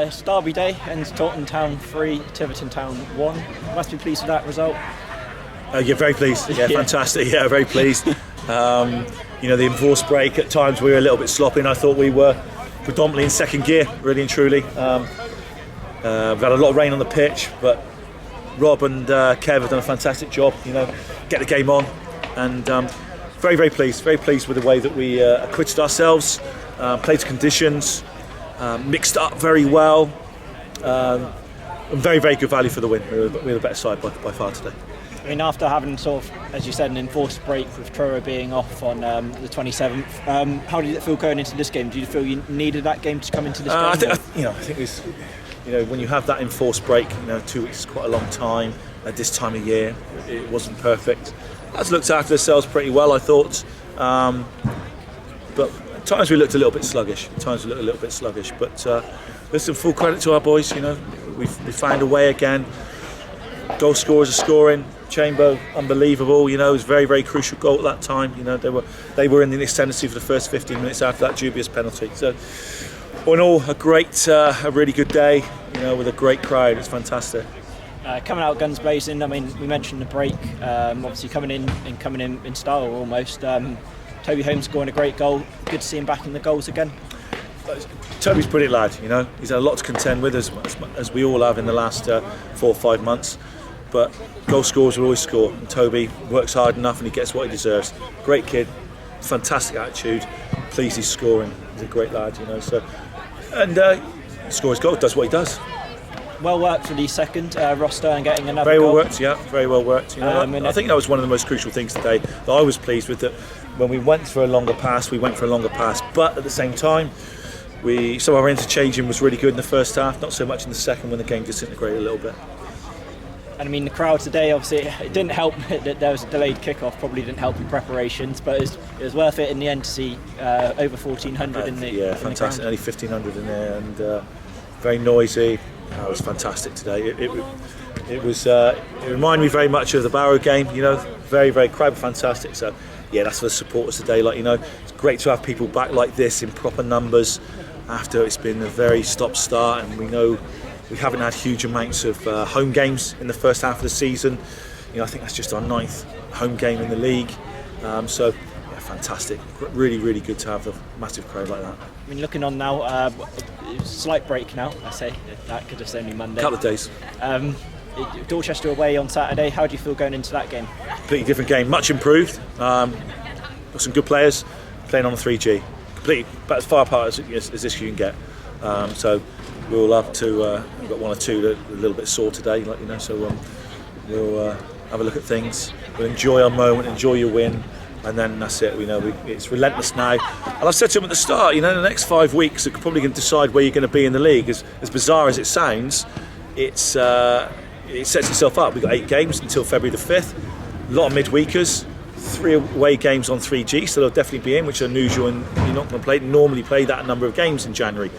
It's Derby Day and Taunton Town 3, Tiverton Town 1. Must be pleased with that result. Yeah, very pleased. Yeah, fantastic. Yeah, very pleased. The enforced break, at times we were a little bit sloppy, and I thought we were predominantly in second gear, really and truly. We've had a lot of rain on the pitch, but Rob and Kev have done a fantastic job, get the game on, and very, very pleased with the way that we acquitted ourselves, played to conditions, mixed up very well, and very, very good value for the win. We're the better side by far today. I mean, after having sort of, as you said, an enforced break with Truro being off on the 27th, how did it feel going into this game? Do you feel you needed that game to come into this game? I think it's, when you have that enforced break, 2 weeks is quite a long time. At this time of year, it wasn't perfect. That's looked after themselves pretty well, I thought. But at times we looked a little bit sluggish. But listen, full credit to our boys. We found a way again. Goal scorers are scoring. Chamber, unbelievable. It was a very, very crucial goal at that time. They were in the ascendancy for the first 15 minutes after that dubious penalty. So, all in all, a really good day. With a great crowd. It's fantastic. Coming out guns blazing. I mean, we mentioned the break. Obviously coming in style almost. Toby Holmes scoring a great goal. Good to see him back in the goals again. Toby's a brilliant lad. He's had a lot to contend with, as we all have in the last 4 or 5 months. But goal scorers will always score, and Toby works hard enough and he gets what he deserves. Great kid, fantastic attitude, pleased he's scoring. He's a great lad, he scores goal, does what he does. Well worked for the second roster and getting another very goal. Very well worked. I think that was one of the most crucial things today that I was pleased with, that when we went for a longer pass, but at the same time, some of our interchanging was really good in the first half, not so much in the second when the game disintegrated a little bit. And I mean, the crowd today, obviously, it didn't help that there was a delayed kick-off, probably didn't help in preparations, but it was worth it in the end to see over 1,400 in the Yeah, fantastic, nearly 1,500 in there, and very noisy. It was fantastic today. It reminded me very much of the Barrow game, very, very crowd were fantastic. So, yeah, that's for the supporters today. It's great to have people back like this in proper numbers after it's been a very stop-start, and we know we haven't had huge amounts of home games in the first half of the season. I think that's just our 9th home game in the league. Fantastic. Really, really good to have a massive crowd like that. I mean, looking on now, slight break now, I say, that could have only Monday. A couple of days. Dorchester away on Saturday. How do you feel going into that game? Completely different game, much improved. Got some good players playing on the 3G. Completely, about as far apart as this you can get. So we'll have to. We've got 1 or 2 that are a little bit sore today, So we'll have a look at things. We'll enjoy our moment, enjoy your win, and then that's it. It's relentless now. And I've said to him at the start, the next 5 weeks are probably going to decide where you're going to be in the league. As bizarre as it sounds, it sets itself up. We've got 8 games until February the 5th. A lot of midweekers. 3 away games on 3G, so they'll definitely be in, which is unusual, and you're not going to normally play that number of games in January.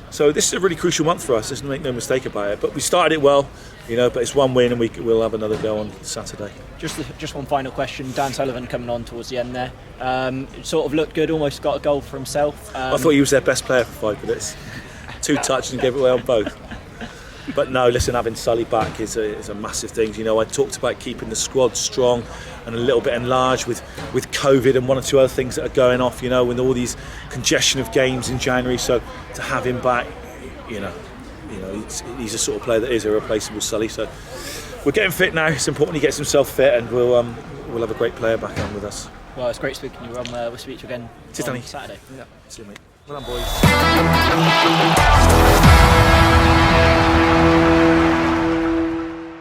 So this is a really crucial month for us, let's make no mistake about it. But we started it well, but it's 1 win, and we'll have another go on Saturday. Just one final question. Dan Sullivan coming on towards the end there. It sort of looked good, almost got a goal for himself. I thought he was their best player for 5 minutes. 2 touches and gave it away on both. But no, listen, having Sully back is a massive thing. I talked about keeping the squad strong and a little bit enlarged with COVID and 1 or 2 other things that are going off, with all these congestion of games in January. So to have him back, he's a sort of player that is irreplaceable, Sully. So we're getting fit now. It's important he gets himself fit, and we'll have a great player back on with us. Well, it's great speaking to you, Ron. We'll speak to you again on Saturday. Yeah, see you, mate. Well done, boys.